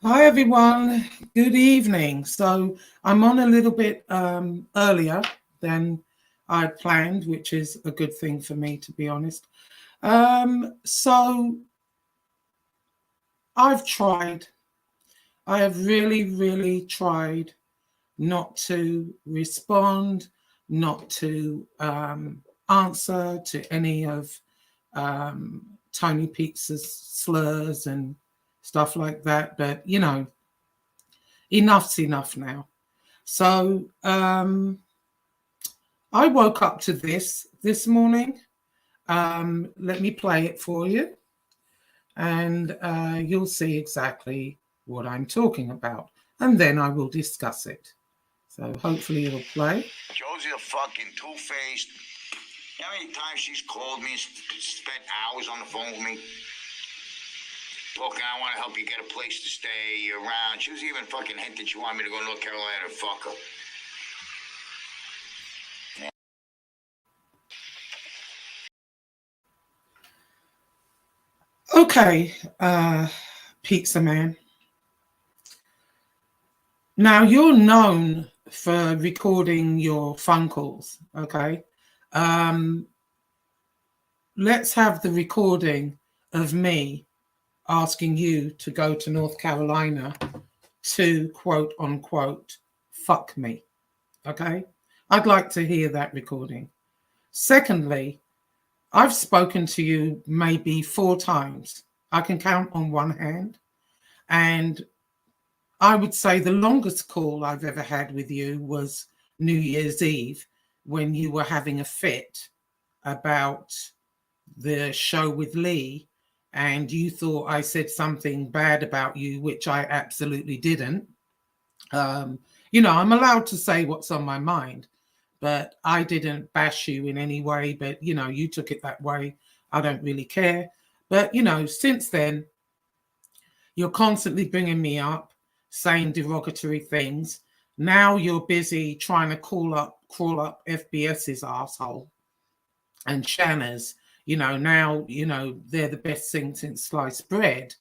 Hi everyone, good evening. So I'm on a little bit earlier than I planned, which is a good thing for me, to be honest. So I've tried, I have really tried not to respond, not to answer to any of Tony Pizza's slurs and stuff like that. But, enough's enough now. So I woke up to this morning. Let me play it for you, and you'll see exactly what I'm talking about, and then I will discuss it. So hopefully it'll play. Josie a fucking two-faced. You know how many times she's called me and spent hours on the phone with me? Talking, I want to help you get a place to stay around. She was even fucking hinting she wanted me to go to North Carolina and fuck her. Okay, Pizza Man. Now you're known for recording your phone calls, okay? Let's have the recording of me asking you to go to North Carolina to quote unquote fuck me. Okay, I'd like to hear that recording. Secondly, I've spoken to you maybe 4 times. I can count on one hand. And I would say the longest call I've ever had with you was New Year's Eve, when you were having a fit about the show with Lee, and you thought I said something bad about you, which I absolutely didn't. I'm allowed to say what's on my mind, but I didn't bash you in any way. But, you took it that way. I don't really care. But, since then, you're constantly bringing me up, saying derogatory things. Now you're busy trying to crawl up FBS's asshole and Shanna's. Now, they're the best thing since sliced bread.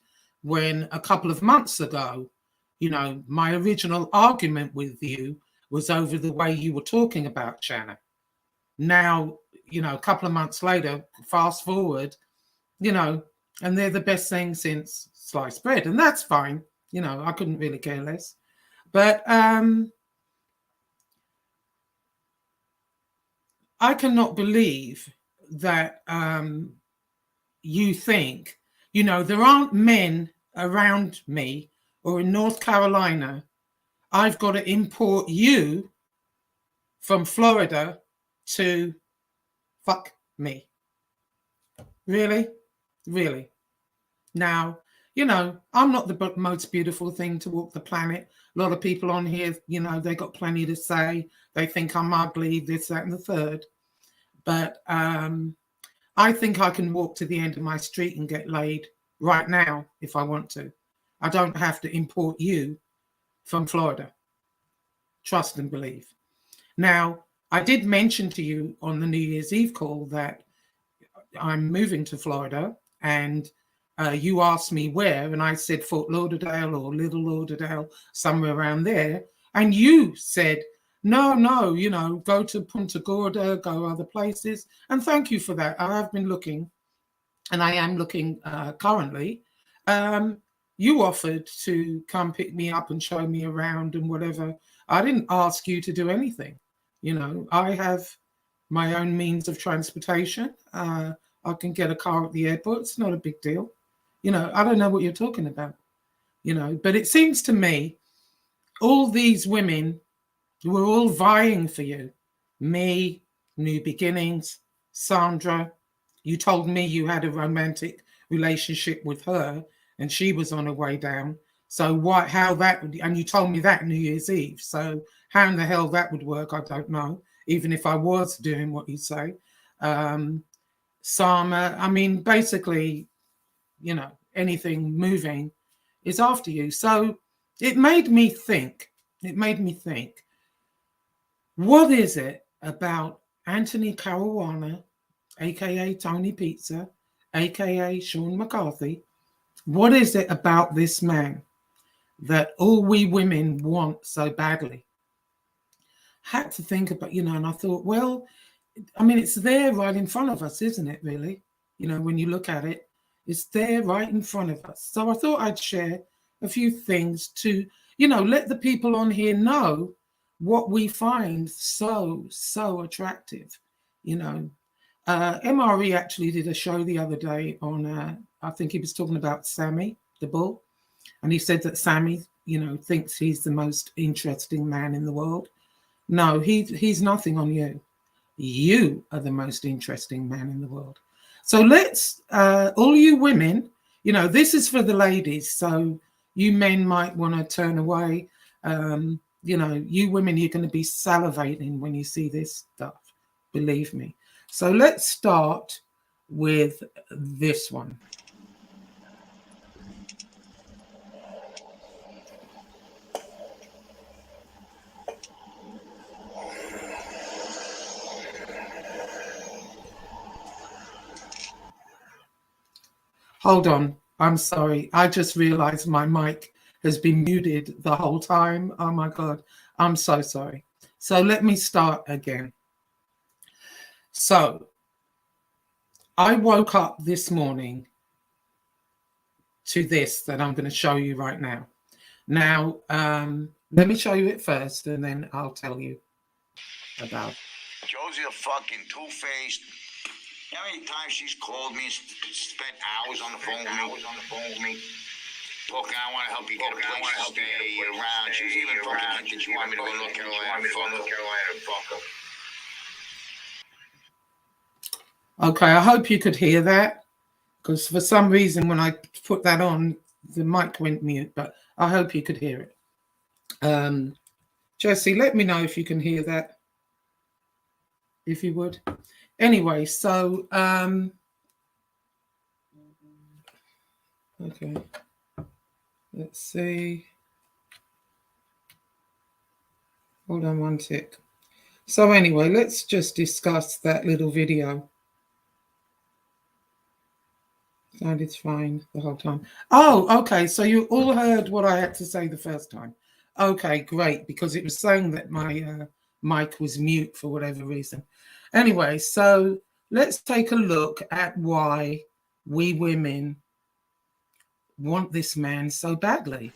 When a couple of months ago, my original argument with you was over the way you were talking about Shanna. Now, a couple of months later, fast forward, and they're the best thing since sliced bread. And that's fine. I couldn't really care less. But I cannot believe that you think, there aren't men around me or in North Carolina. I've got to import you from Florida to fuck me. Really? Really? Now, I'm not the most beautiful thing to walk the planet. A lot of people on here, they got plenty to say. They think I'm ugly, this, that, and the third. But I think I can walk to the end of my street and get laid right now if I want to. I don't have to import you from Florida. Trust and believe. Now, I did mention to you on the New Year's Eve call that I'm moving to Florida, and you asked me where, and I said Fort Lauderdale or Little Lauderdale, somewhere around there. And you said, no, go to Punta Gorda, go other places. And thank you for that. I have been looking, and I am looking currently. You offered to come pick me up and show me around and whatever. I didn't ask you to do anything. I have my own means of transportation. I can get a car at the airport. It's not a big deal. I don't know what you're talking about, but it seems to me all these women were all vying for you. Me, New Beginnings, Sandra. You told me you had a romantic relationship with her and she was on her way down. So how that would, and you told me that New Year's Eve. So how in the hell that would work, I don't know, even if I was doing what you say. Sama, I mean, basically, anything moving is after you. So it made me think, what is it about Anthony Caruana, aka Tony Pizza, aka Sean McCarthy? What is it about this man that all we women want so badly. Had to think about, and I thought, well, I mean, it's there right in front of us, isn't it, really? When you look at it, it's there right in front of us. So I thought I'd share a few things to, let the people on here know what we find so attractive. MRE actually did a show the other day on, I think he was talking about Sammy, the bull. And he said that Sammy, thinks he's the most interesting man in the world. No, he's nothing on you. You are the most interesting man in the world. So let's, all you women, this is for the ladies. So you men might want to turn away. You women, you're going to be salivating when you see this stuff. Believe me. So let's start with this one. Hold on. I'm sorry. I just realized my mic has been muted the whole time. Oh my God. I'm so sorry. So let me start again. So I woke up this morning to this that I'm going to show you right now. Now, let me show you it first and then I'll tell you about it. Josie a fucking two-faced. How many times she's called me and spent hours on the phone with me? Talking, I want to help you get a place to stay around. She's even fucking hinting she wanted me to go to North Carolina and fuck her. Okay, I hope you could hear that, because for some reason when I put that on, the mic went mute, but I hope you could hear it. Josie, let me know if you can hear that, if you would. Anyway, so, okay, let's see. Hold on one tick. So anyway, let's just discuss that little video. Sounded fine the whole time. Oh, okay. So you all heard what I had to say the first time. Okay, great, because it was saying that my mic was mute for whatever reason. Anyway, so let's take a look at why we women want this man so badly.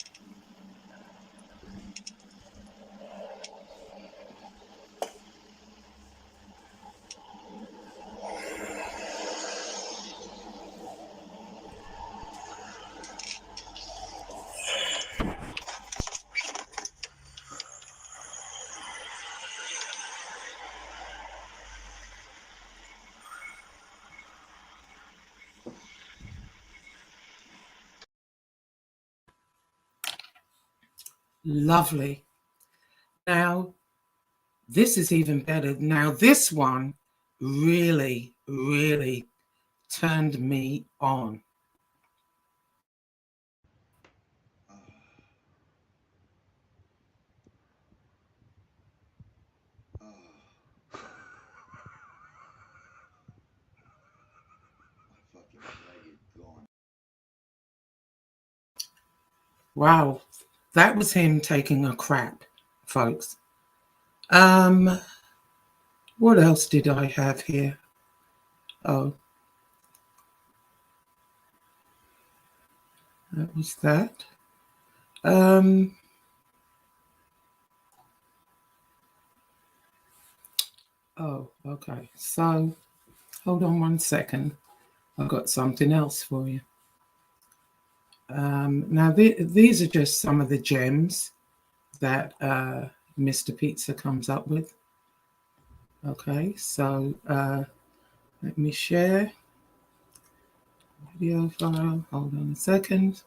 Lovely. Now, this is even better. Now, this one really turned me on. Wow, that was him taking a crap, folks. What else did I have here? Oh, that was that. Oh, okay. So, hold on one second. I've got something else for you. Now, these are just some of the gems that Mr. Pizza comes up with. Okay, so let me share video file. Hold on a second.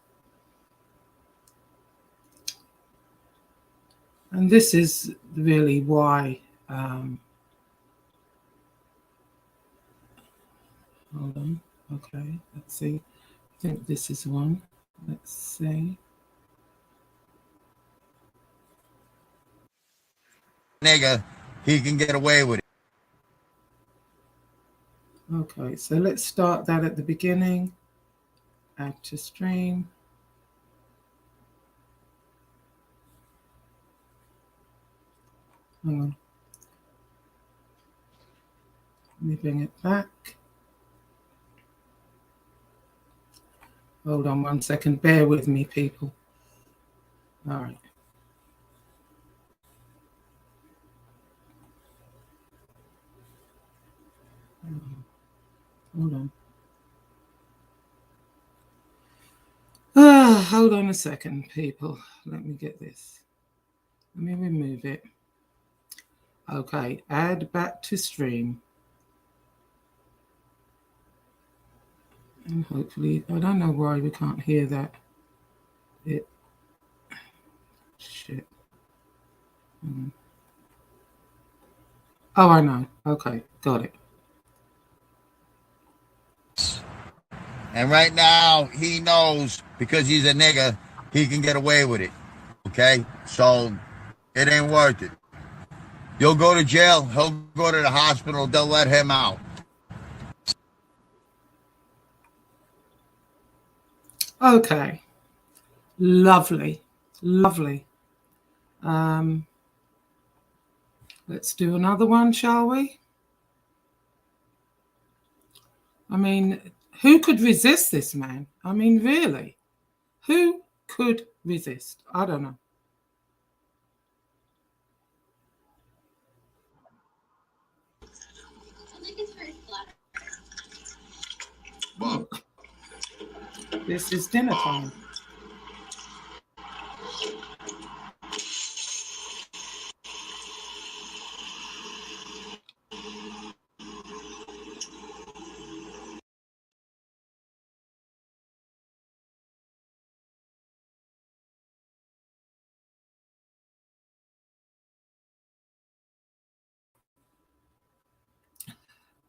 And this is really why. Hold on. Okay, let's see. I think this is one. Let's see. Nigga, he can get away with it. Okay, so let's start that at the beginning. Add to stream. Hang on. Let me bring it back. Hold on 1 second. Bear with me, people. All right. Hold on. Hold on a second, people. Let me get this. Let me remove it. Okay, add back to stream. And hopefully, I don't know why we can't hear that. Shit. Oh, I know. Okay, got it. And right now, he knows because he's a nigga, he can get away with it. Okay? So, it ain't worth it. You'll go to jail, he'll go to the hospital, they'll let him out. Okay. Lovely. Lovely. Let's do another one, shall we? I mean, who could resist this man? I mean, really? Who could resist? I don't know. Bob. This is dinner time.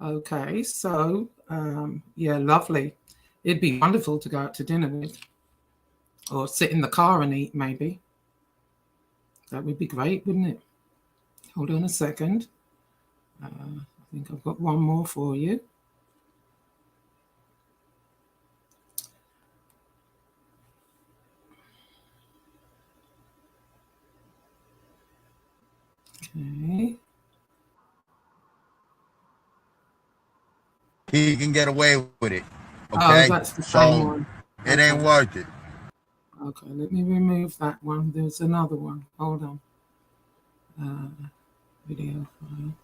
Okay, so, yeah, lovely. It'd be wonderful to go out to dinner with, or sit in the car and eat, maybe. That would be great, wouldn't it? Hold on a second. I think I've got one more for you. Okay. He can get away with it. Okay? Oh, that's the same one. It ain't worth it. Okay, let me remove that one. There's another one. Hold on. Video file.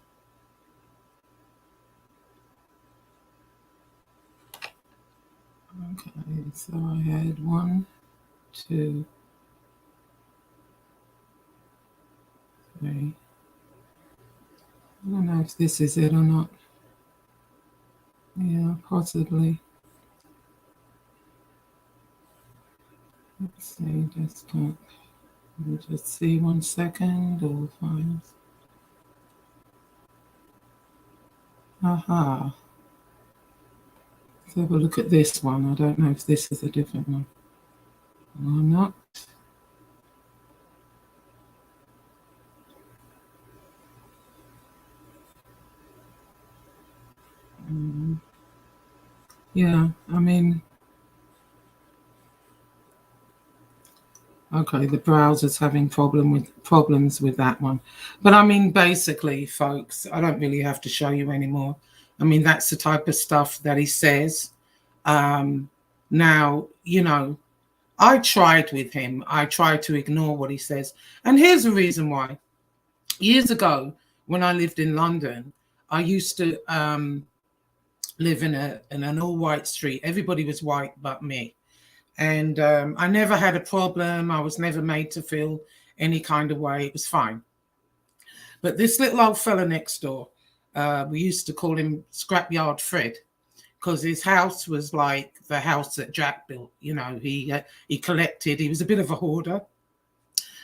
Okay, so I had 1, 2, 3. I don't know if this is it or not. Yeah, possibly. Let's see, desktop. Let me just see 1 second. All files. Aha. Let's have a look at this one. I don't know if this is a different one or not. Yeah, I mean, okay, the browser's having problems with that one. But I mean, basically, folks, I don't really have to show you anymore. I mean, that's the type of stuff that he says. Now, you know, I tried with him. I tried to ignore what he says. And here's the reason why. Years ago, when I lived in London, I used to live in an all-white street. Everybody was white but me. And I never had a problem. I was never made to feel any kind of way. It was fine. But this little old fella next door, we used to call him Scrapyard Fred, because his house was like the house that Jack built. You know, he collected. He was a bit of a hoarder.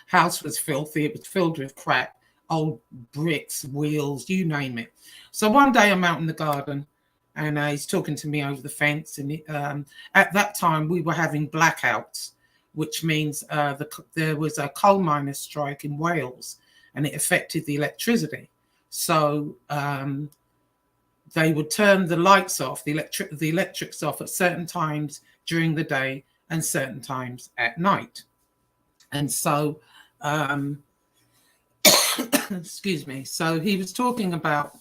House was filthy. It was filled with crap, old bricks, wheels, you name it. So one day I'm out in the garden, and he's talking to me over the fence. And at that time, we were having blackouts, which means there was a coal miners' strike in Wales, and it affected the electricity. So they would turn the lights off, the electrics off at certain times during the day and certain times at night. And so excuse me. So he was talking about,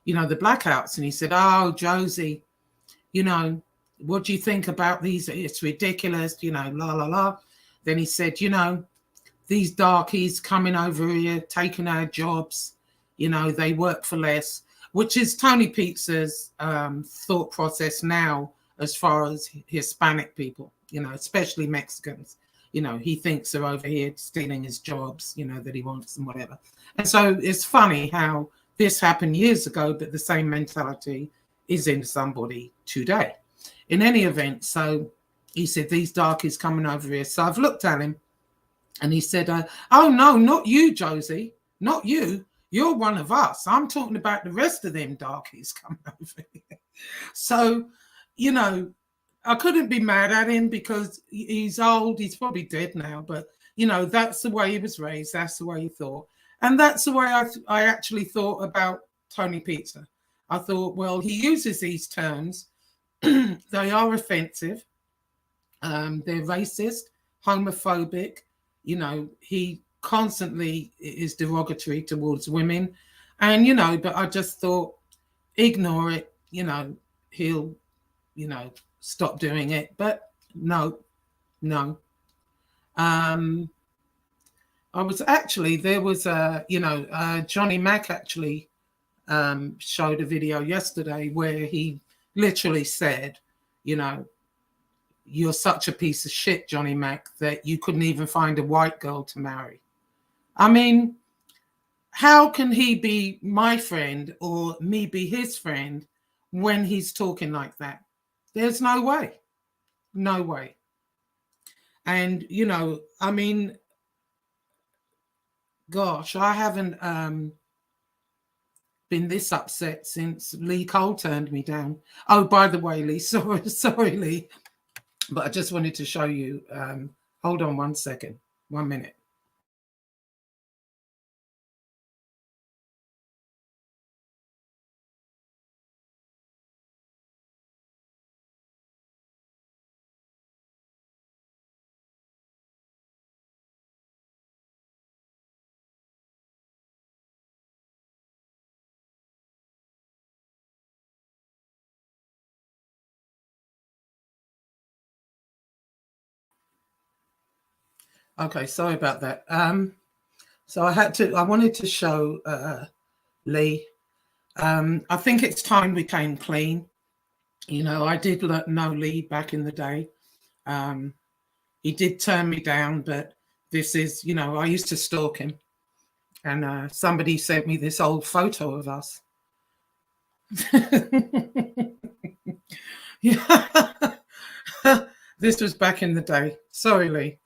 the blackouts, and he said, "Oh, Josie, what do you think about these? It's ridiculous, la la la." Then he said, these darkies coming over here, taking our jobs, they work for less, which is Tony Pizza's thought process now as far as Hispanic people, especially Mexicans. He thinks they're over here stealing his jobs, that he wants and whatever. And so it's funny how this happened years ago, but the same mentality is in somebody today. In any event, so he said, these darkies coming over here. So I've looked at him and he said, oh, no, not you, Josie, not you. You're one of us. I'm talking about the rest of them darkies coming over here. So, I couldn't be mad at him because he's old. He's probably dead now, but, that's the way he was raised. That's the way he thought. And that's the way I actually thought about Tony Pizza. I thought, well, he uses these terms. They are offensive. They're racist, homophobic. He constantly is derogatory towards women. And, but I just thought, ignore it. He'll, stop doing it. But no. I was actually, there was Johnny Mac actually showed a video yesterday where he literally said, you're such a piece of shit, Johnny Mac, that you couldn't even find a white girl to marry. I mean, how can he be my friend or me be his friend when he's talking like that? There's no way. No way. And, I mean, gosh, I haven't been this upset since Lee Cole turned me down. Oh, by the way, Lee, sorry, Lee. But I just wanted to show you. Hold on 1 second, 1 minute. Okay, sorry about that. So I wanted to show Lee. I think it's time we came clean. I did know Lee back in the day. He did turn me down, but this is, I used to stalk him. And somebody sent me this old photo of us. Yeah. This was back in the day. Sorry, Lee.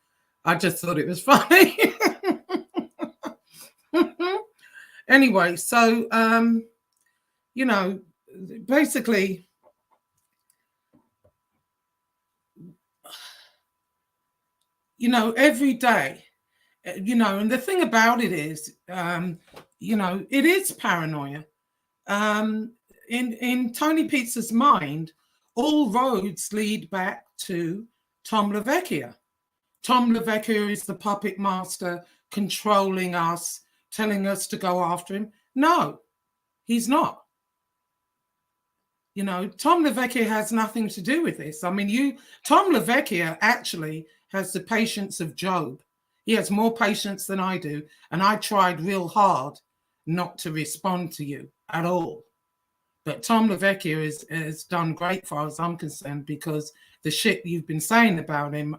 I just thought it was funny. Anyway, so, basically, every day, and the thing about it is, it is paranoia. In Tony Pizza's mind, all roads lead back to Tom LaVecchia. Tom LaVecchia is the puppet master controlling us, telling us to go after him. No, he's not. Tom LaVecchia has nothing to do with this. I mean, Tom LaVecchia actually has the patience of Job. He has more patience than I do. And I tried real hard not to respond to you at all. But Tom LaVecchia has done great as far as I'm concerned, because the shit you've been saying about him,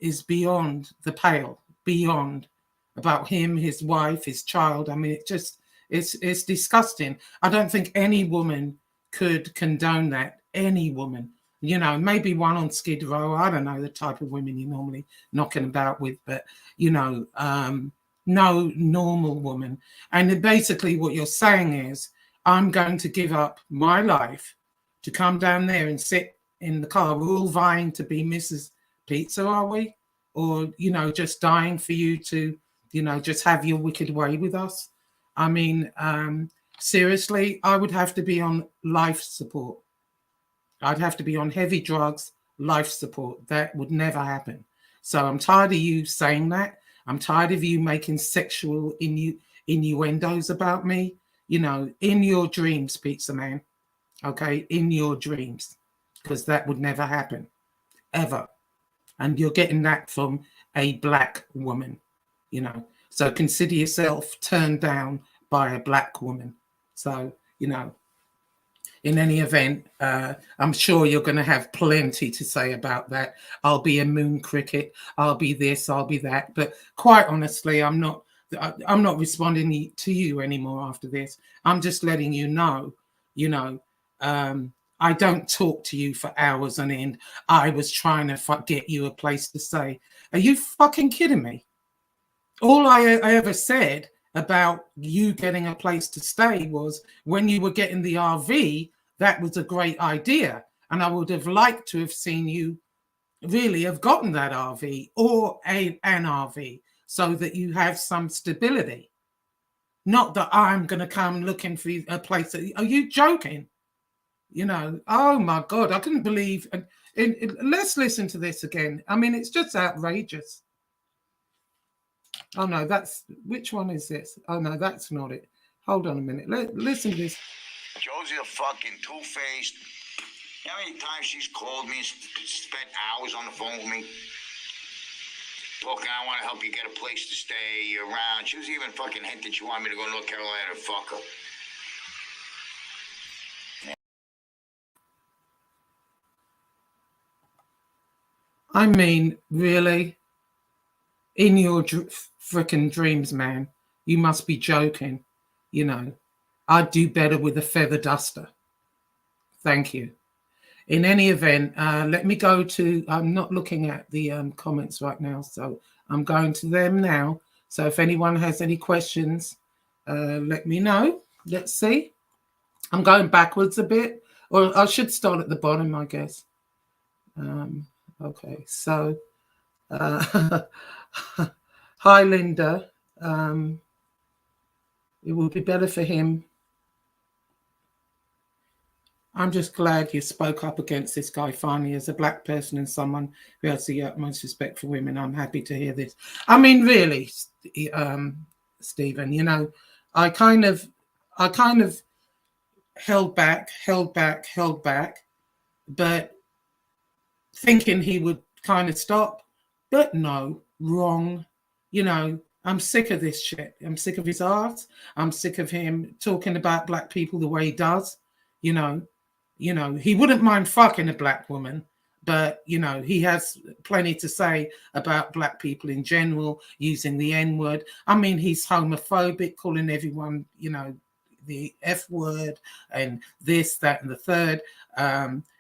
is beyond the pale, beyond about him, his wife, his child. I mean, it's disgusting. I don't think any woman could condone that. Any woman, maybe one on Skid Row. I don't know the type of women you're normally knocking about with, but, no normal woman. And basically what you're saying is, I'm going to give up my life to come down there and sit in the car. We're all vying to be Mrs. Pizza, are we? Or, just dying for you to, just have your wicked way with us. I mean, seriously, I would have to be on life support. I'd have to be on heavy drugs, life support. That would never happen. So I'm tired of you saying that. I'm tired of you making sexual innuendos about me, you know, in your dreams, pizza man. Okay, in your dreams, because that would never happen, ever. And you're getting that from a black woman, you know. So consider yourself turned down by a black woman. So, you know, in any event, I'm sure you're going to have plenty to say about that. I'll be a moon cricket. I'll be this. I'll be that. But quite honestly, I'm not responding to you anymore after this. I'm just letting you know. You know, I don't talk to you for hours on end. I was trying to get you a place to stay. Are you fucking kidding me? All I ever said about you getting a place to stay was when you were getting the RV, that was a great idea. And I would have liked to have seen you really have gotten that RV or an RV so that you have some stability. Not that I'm going to come looking for a place. Are you joking? You know, oh my God, I couldn't believe. Let's listen to this again. I mean, it's just outrageous. Oh no, which one is this? Oh no, that's not it. Hold on a minute. Listen to this. Josie a fucking two-faced. How many times she's called me and spent hours on the phone with me? Talking, I want to help you get a place to stay around. She was even fucking hinting she wanted me to go to North Carolina and fuck her. I mean, really? In your frickin' dreams, man. You must be joking. You know, I'd do better with a feather duster. Thank you. In any event, let me go to, I'm not looking at the comments right now, so I'm going to them now. So if anyone has any questions, let me know. Let's see. I'm going backwards a bit, or I should start at the bottom, I guess. Okay, so hi, Linda. It would be better for him. I'm just glad you spoke up against this guy finally as a black person and someone who has the utmost respect for women. I'm happy to hear this. I mean, really, Stephen, you know, I kind of held back, but thinking he would kind of stop. But no, wrong. You know, I'm sick of this shit. I'm sick of his art. I'm sick of him talking about black people the way he does. You know, he wouldn't mind fucking a black woman, but, you know, he has plenty to say about black people in general, using the N-word. I mean, he's homophobic, calling everyone, you know, the F word and this, that, and the third.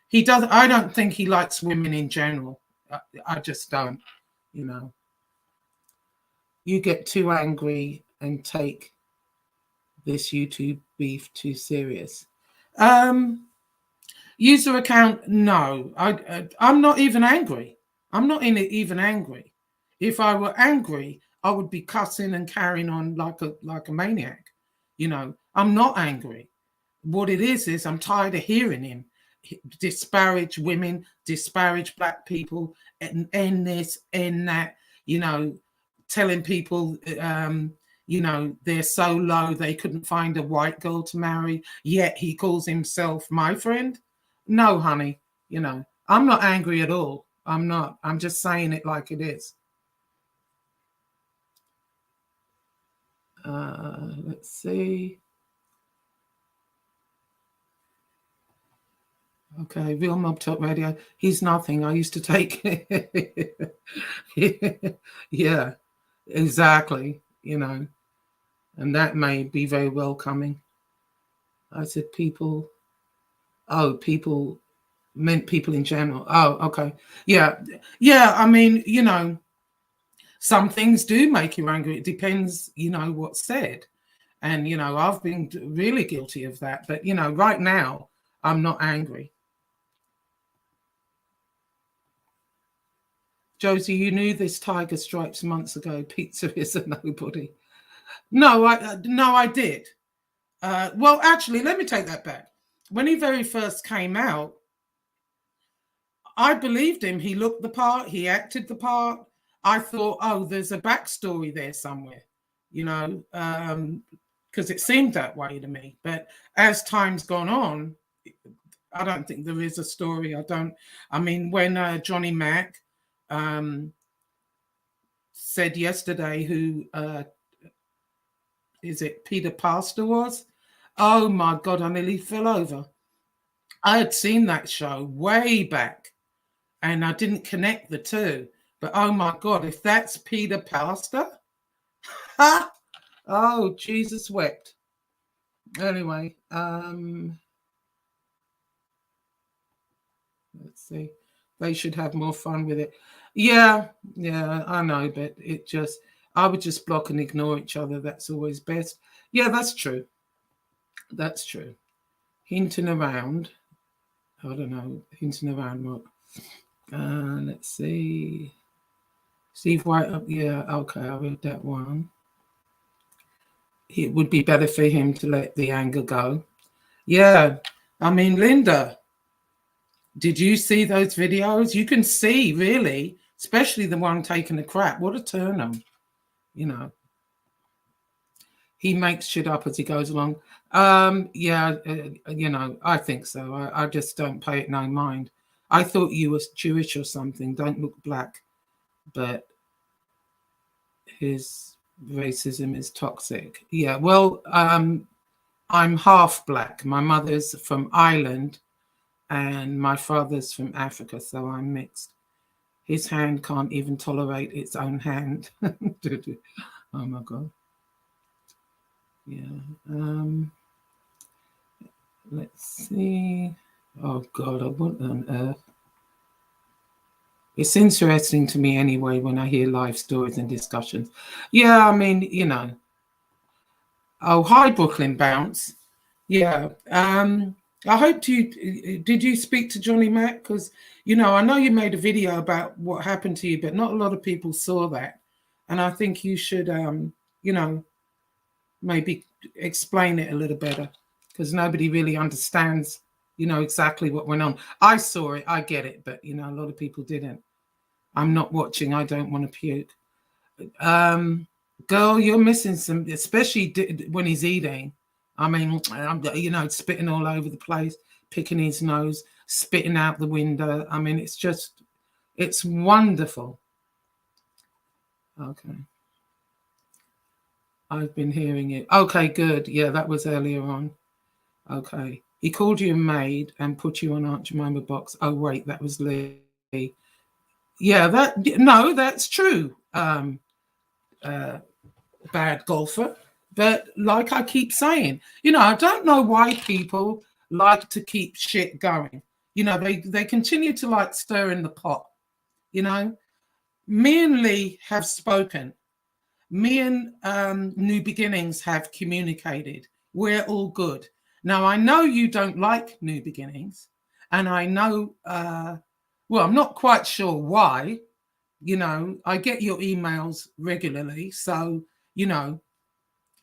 He doesn't, I don't think he likes women in general. I just don't, you know. You get too angry and take this YouTube beef too serious. User account, no. I'm not even angry. I'm not in it even angry. If I were angry, I would be cussing and carrying on like a maniac. You know, I'm not angry. What it is I'm tired of hearing him disparage women, disparage black people, and end this, end that, you know, telling people you know, they're so low they couldn't find a white girl to marry, yet he calls himself my friend. No, honey, you know, I'm not angry at all. I'm not. I'm just saying it like it is. Let's see. Okay, Real Mob Talk Radio. He's nothing. I used to take. Yeah, exactly. You know, and that may be very welcoming. I said people. Oh, people meant people in general. Oh, okay. Yeah. I mean, you know, some things do make you angry. It depends, you know, what's said. And, you know, I've been really guilty of that. But, you know, right now, I'm not angry. Josie, you knew this tiger stripes months ago. Pizza is a nobody. No, I did. Well, actually, let me take that back. When he very first came out, I believed him. He looked the part. He acted the part. I thought, oh, there's a backstory there somewhere, you know, because it seemed that way to me. But as time's gone on, I don't think there is a story. I mean, when Johnny Mac said yesterday who is it Peter Pastor was? Oh my God, I nearly fell over. I had seen that show way back and I didn't connect the two. But oh my God, if that's Peter Pastor, ha! Oh, Jesus wept. Anyway, let's see. They should have more fun with it. Yeah, I know, but I would just block and ignore each other. That's always best. Yeah, that's true. That's true. Hinting around. I don't know. Hinting around what? Let's see. Steve White up. Yeah, okay, I read that one. It would be better for him to let the anger go. Yeah, I mean, Linda, did you see those videos? You can see, really, especially the one taking the crap. What a turn on, you know. He makes shit up as he goes along. Yeah, you know, I think so. I just don't pay it no mind. I thought you was Jewish or something. Don't look black. But his racism is toxic. Yeah, well, I'm half black. My mother's from Ireland and my father's from Africa, so I'm mixed. His hand can't even tolerate its own hand. Oh my God. Yeah. Let's see. Oh God, what on earth? It's interesting to me anyway when I hear life stories and discussions. Yeah, I mean, you know. Oh, hi, Brooklyn Bounce. Yeah. I hope did you speak to Johnny Mac? Because, you know, I know you made a video about what happened to you, but not a lot of people saw that. And I think you should, you know, maybe explain it a little better because nobody really understands, you know, exactly what went on. I saw it, I get it, but, you know, a lot of people didn't. I'm not watching. I don't want to puke. Girl, you're missing some, especially when he's eating. I mean, you know, spitting all over the place, picking his nose, spitting out the window. I mean, it's wonderful. Okay. I've been hearing it. Okay, good. Yeah, that was earlier on. Okay. He called you a maid and put you on Aunt Jemima box. Oh, wait, that was Lee. Yeah, that's true. Bad golfer. But like I keep saying, you know, I don't know why people like to keep shit going. You know, they continue to like stir in the pot. You know, me and Lee have spoken. Me and New Beginnings have communicated. We're all good. Now, I know you don't like New Beginnings, and I know, well, I'm not quite sure why. You know, I get your emails regularly, so, you know,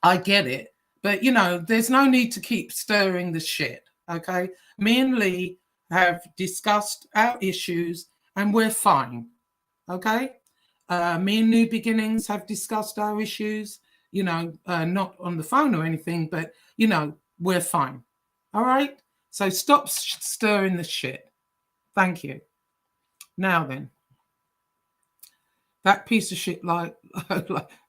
I get it. But, you know, there's no need to keep stirring the shit, okay? Me and Lee have discussed our issues, and we're fine, okay? Me and New Beginnings have discussed our issues, you know, not on the phone or anything, but, you know, we're fine. All right? So stop stirring the shit. Thank you. Now then, that piece of shit, like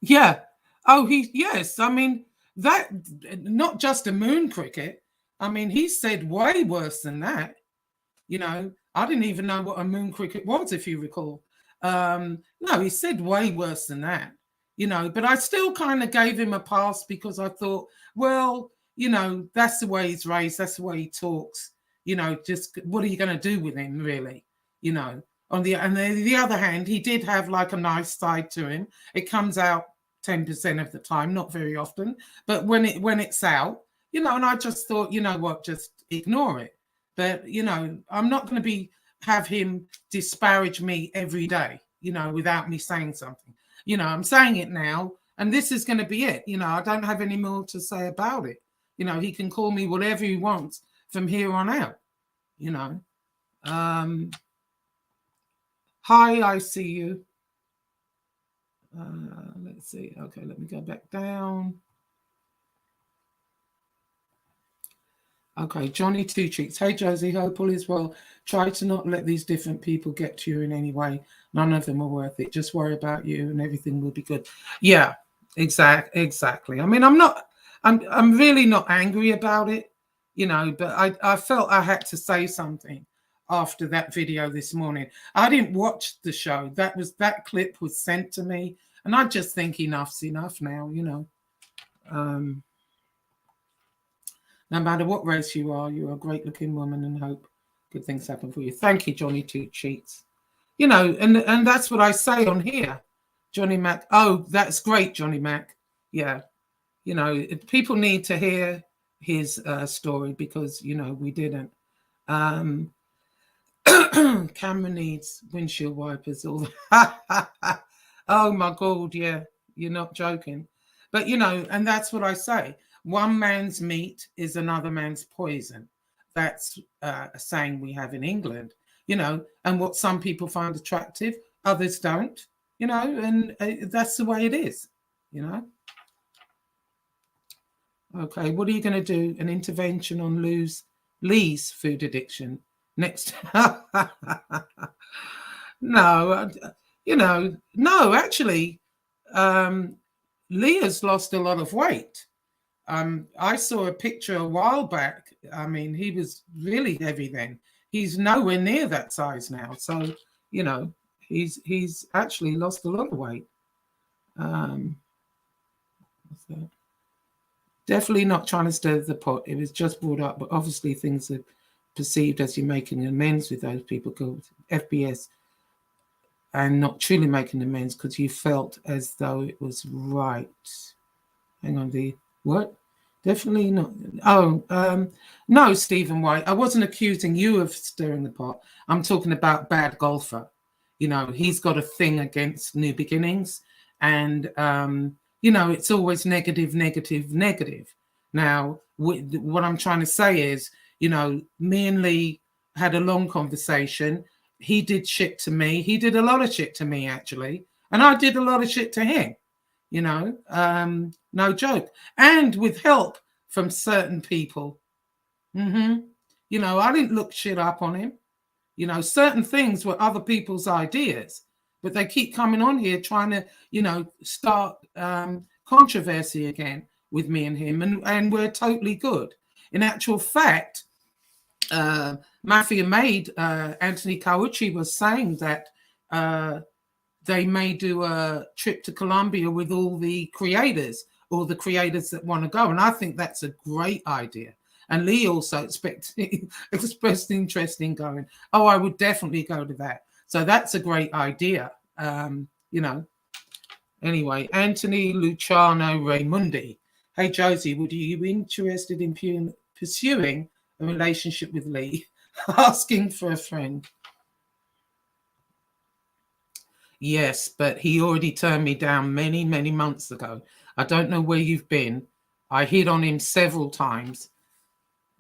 yeah. Oh, yes. I mean, that, not just a moon cricket. I mean, he said way worse than that. You know, I didn't even know what a moon cricket was, if you recall. No, he said way worse than that, you know, but I still kind of gave him a pass because I thought, well, you know, that's the way he's raised, that's the way he talks, you know, just what are you going to do with him, really? You know, on the other hand, he did have like a nice side to him. It comes out 10% of the time, not very often, but when it's out, you know, and I just thought, you know what, just ignore it. But, you know, I'm not going to have him disparage me every day, you know, without me saying something. You know, I'm saying it now, and this is going to be it. You know, I don't have any more to say about it. You know, he can call me whatever he wants from here on out, you know. Hi, I see you. Let's see. Okay, let me go back down. Okay, Johnny Two Cheeks. Hey, Josie, hope all is well. Try to not let these different people get to you in any way. None of them are worth it. Just worry about you and everything will be good. Yeah, exactly. I mean, I'm really not angry about it, you know, but I felt I had to say something after that video this morning. I didn't watch the show. That clip was sent to me, and I just think enough's enough now, you know. No matter what race you are, you're a great looking woman and hope good things happen for you. Thank you, Johnny Two Cheeks. You know, and that's what I say on here. Johnny Mac. Oh, that's great, Johnny Mac. Yeah. You know, people need to hear his story because, you know, we didn't. Camera needs windshield wipers. All oh my God, yeah, you're not joking. But you know, and that's what I say. One man's meat is another man's poison. That's a saying we have in England. You know, and what some people find attractive, others don't. You know, and that's the way it is. You know. Okay, what are you going to do? An intervention on Lee's food addiction next? No, you know, no, actually, Lee has lost a lot of weight. I saw a picture a while back. I mean, he was really heavy then. He's nowhere near that size now. So, you know, he's actually lost a lot of weight. What's that? Definitely not trying to stir the pot. It was just brought up, but obviously things are perceived as you're making amends with those people called FBS and not truly making amends because you felt as though it was right. Hang on, what? Definitely not. Oh, no, Stephen White. I wasn't accusing you of stirring the pot. I'm talking about bad golfer. You know, he's got a thing against new beginnings. And, you know, it's always negative, negative, negative. Now, what I'm trying to say is, you know, me and Lee had a long conversation. He did shit to me. He did a lot of shit to me, actually. And I did a lot of shit to him. You know, no joke. And with help from certain people. You know, I didn't look shit up on him. You know, certain things were other people's ideas, but they keep coming on here trying to, you know, start controversy again with me and him. And we're totally good. In actual fact, Mafia Maid, Anthony Caucci was saying that they may do a trip to Colombia with all the creators or the creators that want to go. And I think that's a great idea. And Lee also expressed interest in going. Oh, I would definitely go to that. So that's a great idea. You know, anyway, Anthony Luciano Raimundi. Hey, Josie, would you be interested in pursuing a relationship with Lee? Asking for a friend. Yes, but he already turned me down many, many months ago. I don't know where you've been. I hit on him several times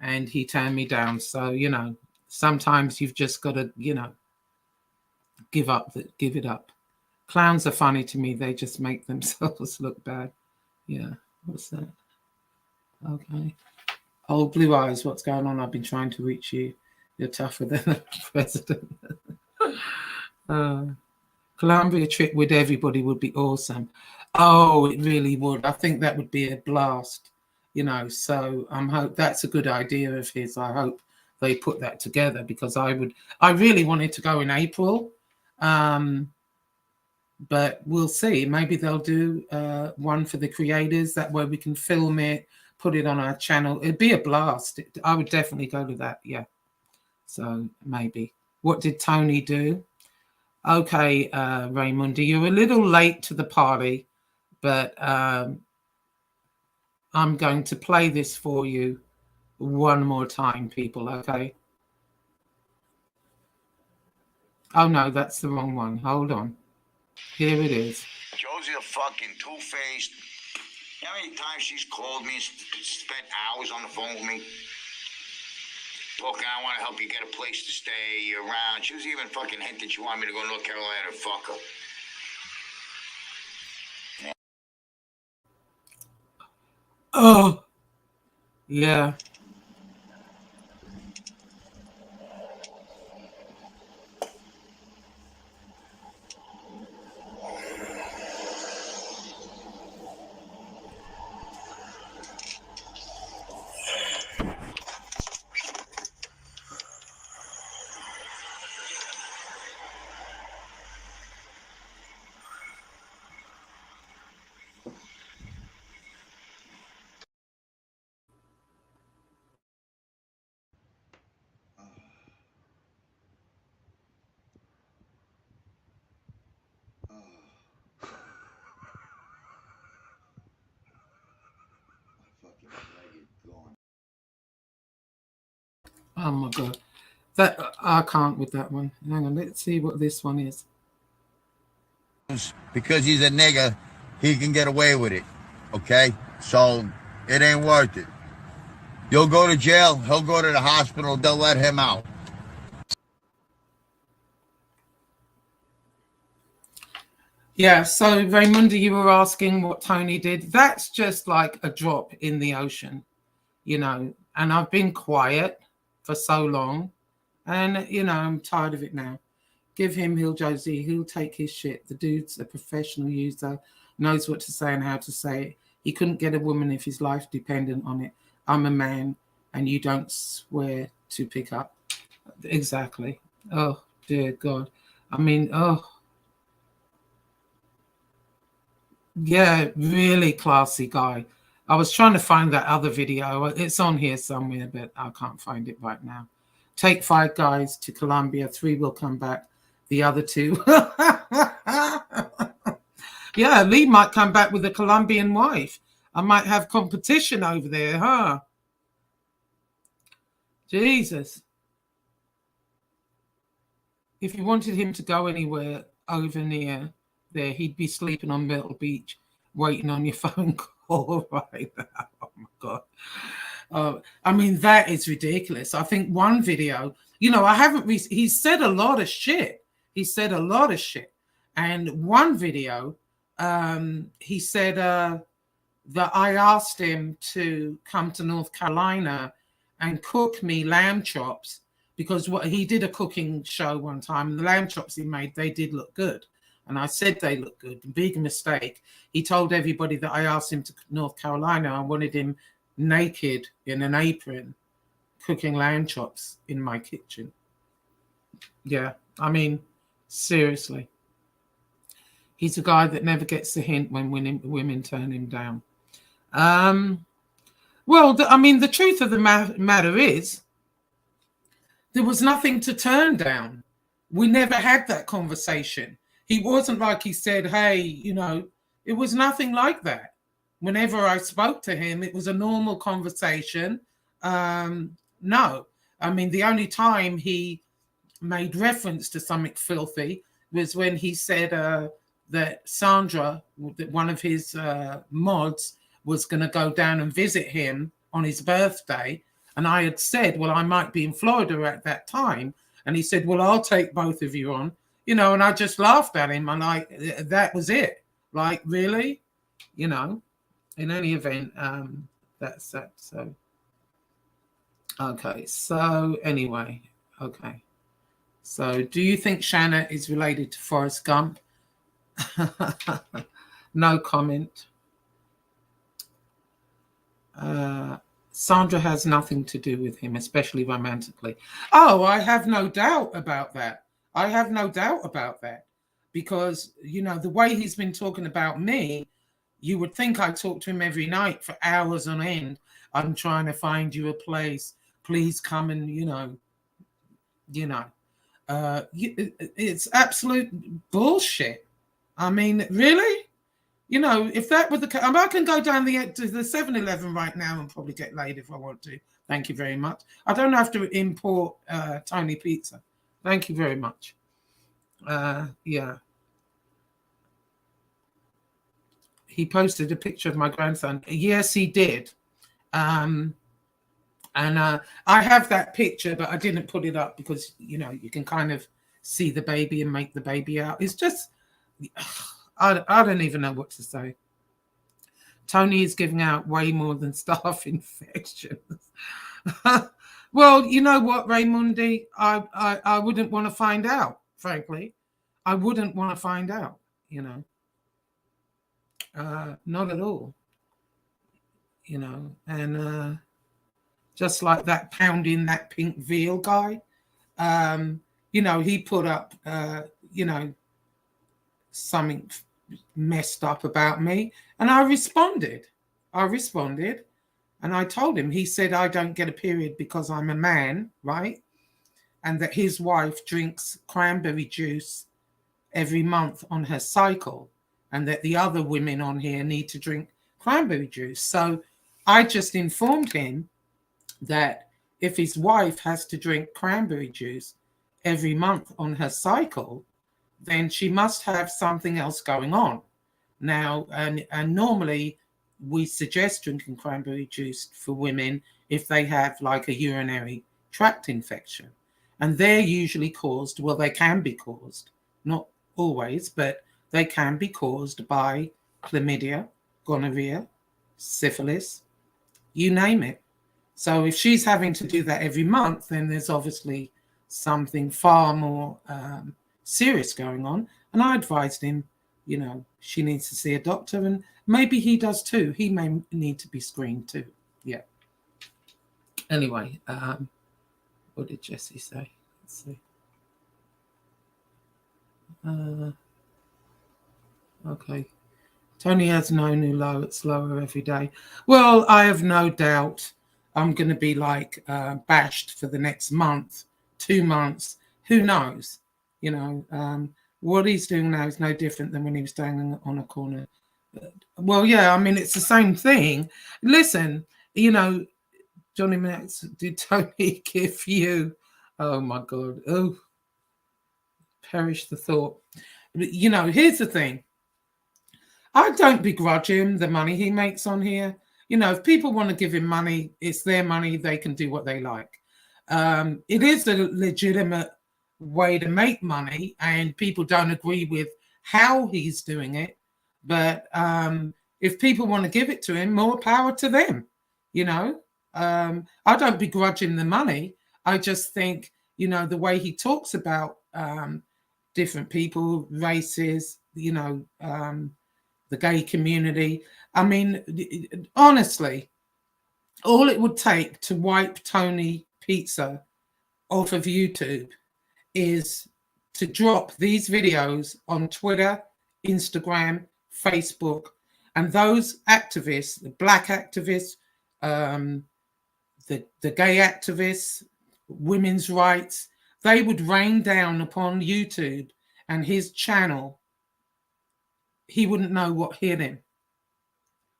and he turned me down. So, you know, sometimes you've just got to, you know, give it up. Clowns are funny to me. They just make themselves look bad. Yeah, what's that? Okay. Old Blue Eyes, what's going on? I've been trying to reach you. You're tougher than the president. Colombia trip with everybody would be awesome. Oh, it really would. I think that would be a blast, you know. So hope that's a good idea of his. I hope they put that together because I really wanted to go in April, but we'll see. Maybe they'll do one for the creators. That way we can film it, put it on our channel. It'd be a blast. I would definitely go to that. Yeah. So maybe. What did Tony do? Okay, Raymundi, you're a little late to the party, but I'm going to play this for you one more time, people, okay? Oh, no, that's the wrong one. Hold on. Here it is. Josie a fucking two-faced. You know how many times she's called me and spent hours on the phone with me? Talking, I want to help you get a place to stay around. She was even fucking hinting she wanted me to go to North Carolina and fuck her. Oh, yeah. Oh my God. That I can't with that one. Hang on, let's see what this one is. Because he's a nigga, he can get away with it. Okay? So it ain't worth it. You'll go to jail, he'll go to the hospital, they'll let him out. Yeah, so Raymundo, you were asking what Tony did. That's just like a drop in the ocean, you know. And I've been quiet for so long. And, you know, I'm tired of it now. Give him Josie. He'll take his shit. The dude's a professional user, knows what to say and how to say it. He couldn't get a woman if his life depended on it. I'm a man, and you don't swear to pick up. Exactly. Oh, dear God. I mean, oh, yeah, really classy guy. I was trying to find that other video. It's on here somewhere, but I can't find it right now. Take 5 guys to Colombia. 3 will come back. The other 2. Yeah, Lee might come back with a Colombian wife. I might have competition over there, huh? Jesus. If you wanted him to go anywhere over near there, he'd be sleeping on Myrtle Beach, waiting on your phone call right now. Oh, my God. I mean, that is ridiculous. I think one video, you know, I haven't, he's said a lot of shit. He said a lot of shit. And one video, he said that I asked him to come to North Carolina and cook me lamb chops, because what he did a cooking show one time, and the lamb chops he made, they did look good. And I said they look good. Big mistake. He told everybody that I asked him to North Carolina. I wanted him naked in an apron cooking lamb chops in my kitchen. Yeah, I mean, seriously. He's a guy that never gets the hint when women turn him down. Well, I mean, the truth of the matter is, there was nothing to turn down. We never had that conversation. He wasn't like he said, hey, you know, it was nothing like that. Whenever I spoke to him, it was a normal conversation. No. I mean, the only time he made reference to something filthy was when he said that Sandra, one of his mods, was going to go down and visit him on his birthday. And I had said, well, I might be in Florida at that time. And he said, well, I'll take both of you on, you know, and I just laughed at him. And that was it. Like, really? You know, in any event, that's that. So, okay. So anyway, okay. So do you think Shanna is related to Forrest Gump? No comment. Sandra has nothing to do with him, especially romantically. Oh, I have no doubt about that. I have no doubt about that. Because, you know, the way he's been talking about me, you would think I talk to him every night for hours on end. I'm trying to find you a place. Please come and, you know. It's absolute bullshit. I mean, really? You know, if that were the case, I can go down to the 7-Eleven right now and probably get laid if I want to. Thank you very much. I don't have to import Tony Pizza. Thank you very much. Yeah. He posted a picture of my grandson. Yes, he did. And I have that picture, but I didn't put it up because, you know, you can kind of see the baby and make the baby out. It's just, I don't even know what to say. Tony is giving out way more than staph infections. Well, you know what, Raymundi? I wouldn't want to find out, frankly. I wouldn't want to find out, you know. Not at all, you know. And just like that pounding that pink veal guy, you know, he put up, you know, something messed up about me. And I responded. And I told him, he said, I don't get a period because I'm a man, right? And that his wife drinks cranberry juice every month on her cycle, and that the other women on here need to drink cranberry juice. So I just informed him that if his wife has to drink cranberry juice every month on her cycle, then she must have something else going on. Now, and normally we suggest drinking cranberry juice for women if they have like a urinary tract infection. And they're usually caused, well, they can be caused, not always, but they can be caused by chlamydia, gonorrhea, syphilis, you name it. So if she's having to do that every month, then there's obviously something far more serious going on. And I advised him, you know, she needs to see a doctor, and maybe he does too. He may need to be screened too. Yeah. Anyway, what did Jesse say? Let's see. Okay. Tony has no new low. It's lower every day. Well, I have no doubt I'm going to be like bashed for the next month, 2 months. Who knows? You know, what he's doing now is no different than when he was standing on a corner. Well, yeah, I mean, it's the same thing. Listen, you know, Johnny Max, did Tony give you? Oh, my God. Oh, perish the thought. You know, here's the thing. I don't begrudge him the money he makes on here. You know, if people want to give him money, it's their money. They can do what they like. It is a legitimate way to make money, and people don't agree with how he's doing it. But if people want to give it to him, more power to them. You know, I don't begrudge him the money. I just think, you know, the way he talks about different people, races, you know, the gay community. I mean, honestly, all it would take to wipe Tony Pizza off of YouTube is to drop these videos on Twitter, Instagram, Facebook, and those activists, the black activists, the gay activists, women's rights, they would rain down upon YouTube and his channel. He wouldn't know what hit him.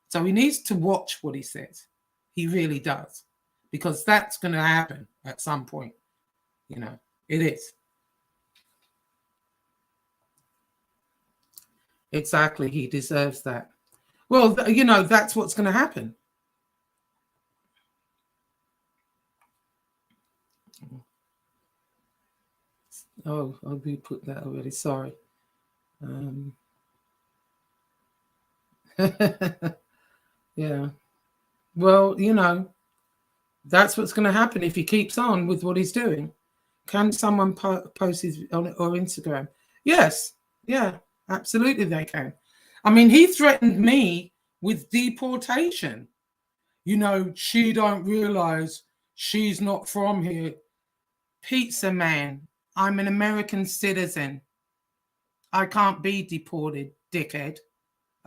So he needs to watch what he says. He really does. Because that's going to happen at some point. You know, it is. Exactly. He deserves that. Well, you know, that's what's going to happen. Oh, we put that already. Sorry. Yeah. Well, you know, that's what's going to happen if he keeps on with what he's doing. Can someone post his on or Instagram? Yes. Yeah, absolutely they can. I mean, he threatened me with deportation. You know, she don't realize she's not from here. Pizza man, I'm an American citizen. I can't be deported, dickhead.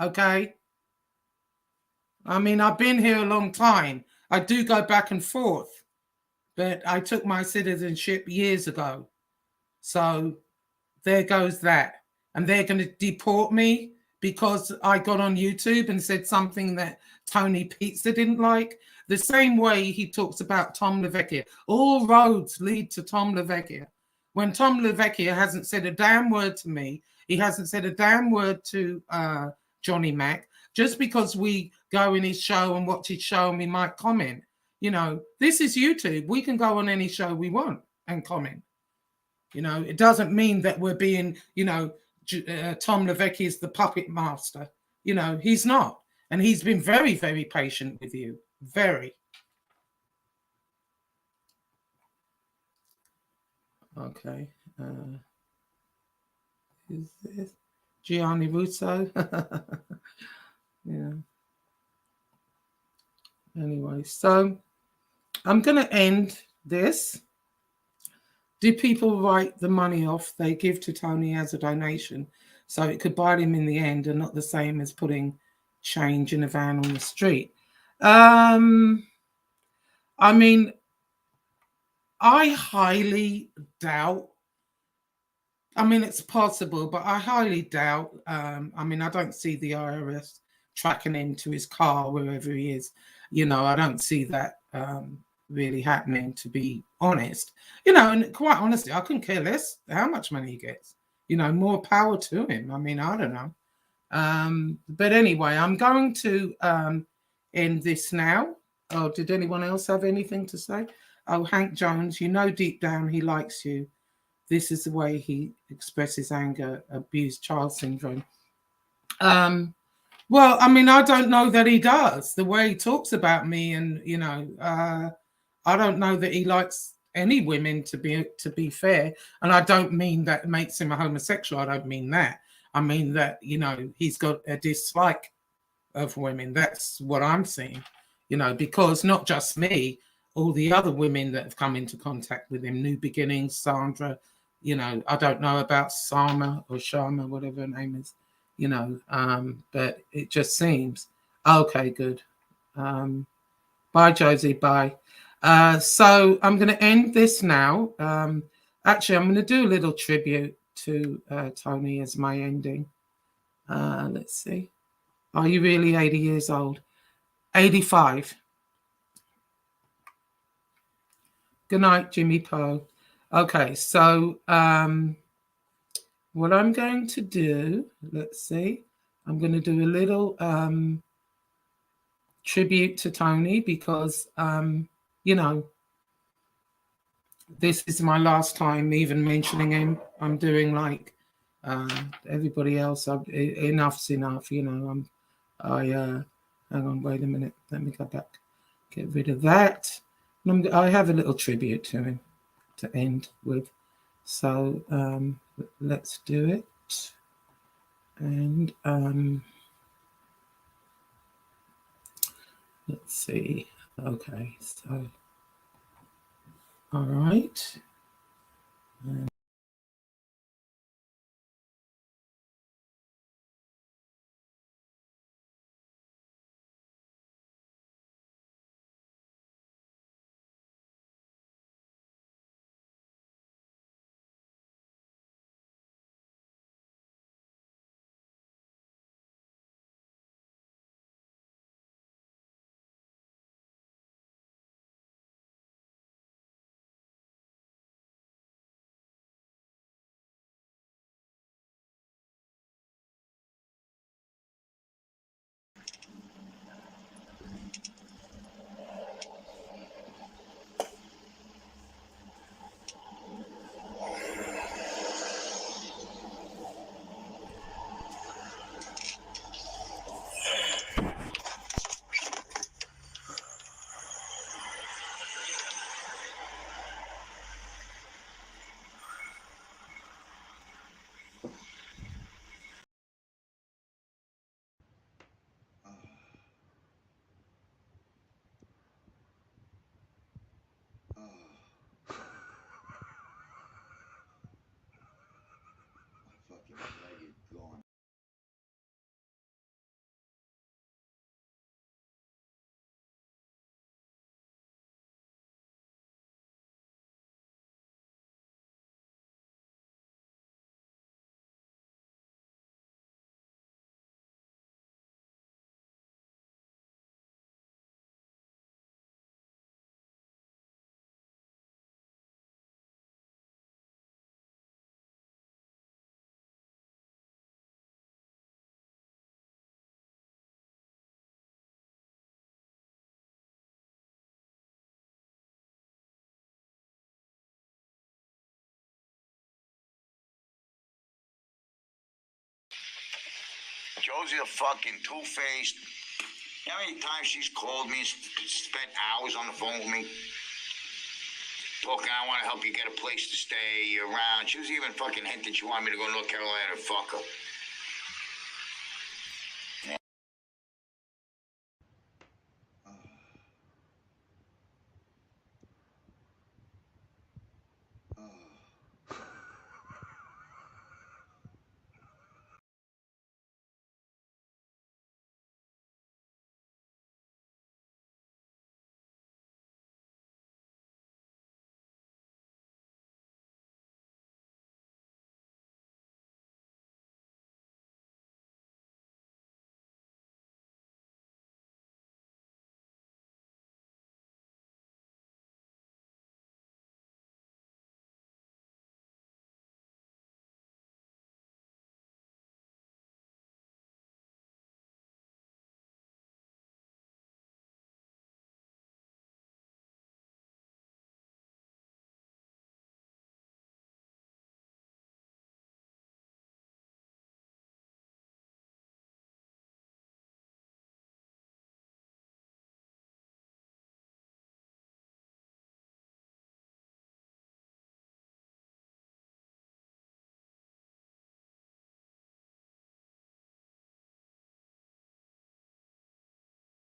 Okay? I mean, I've been here a long time. I do go back and forth, but I took my citizenship years ago. So there goes that. And they're going to deport me because I got on YouTube and said something that Tony Pizza didn't like. The same way he talks about Tom LaVecchia. All roads lead to Tom LaVecchia. When Tom LaVecchia hasn't said a damn word to me, he hasn't said a damn word to Johnny Mac. Just because we go in his show and watch his show and we might comment. You know, this is YouTube. We can go on any show we want and comment. You know, it doesn't mean that we're being, you know, Tom LaVecchia is the puppet master. You know, he's not. And he's been very, very patient with you. Very. Okay. Who's this? Gianni Russo. Yeah. Anyway, so I'm going to end this. Do people write the money off they give to Tony as a donation so it could buy them in the end and not the same as putting change in a van on the street? I mean, I highly doubt. I mean, it's possible, but I highly doubt. I mean, I don't see the IRS tracking him to his car wherever he is. I don't see that really happening, to be honest. And quite honestly, I couldn't care less how much money he gets. More power to him. I mean, I don't know. But anyway, I'm going to end this now. Oh, did anyone else have anything to say? Oh, Hank Jones, deep down he likes you. This is the way he expresses anger, abused child syndrome. Well, I mean, I don't know that he does. The way he talks about me, and I don't know that he likes any women, to be fair. And I don't mean that makes him a homosexual. I don't mean that. I mean that he's got a dislike of women. That's what I'm seeing. Because not just me, all the other women that have come into contact with him, New Beginnings, Sandra. I don't know about Sama or Sharma, whatever her name is. But it just seems okay. Good. Bye, Josie. Bye. So I'm going to end this now. Actually, I'm going to do a little tribute to Tony as my ending. Let's see. Are you really 80 years old? 85. Good night, Jimmy Poe. Okay, so what I'm going to do, let's see. I'm going to do a little tribute to Tony because, this is my last time even mentioning him. I'm doing like everybody else. Enough's enough, hang on, wait a minute. Let me go back. Get rid of that. I have a little tribute to him to end with. So let's do it. And let's see. Okay, so all right. Josie a fucking two-faced How many times she's called me and spent hours on the phone with me? Talking, I want to help you get a place to stay around. She was even fucking hinting she wanted me to go to North Carolina and fuck her.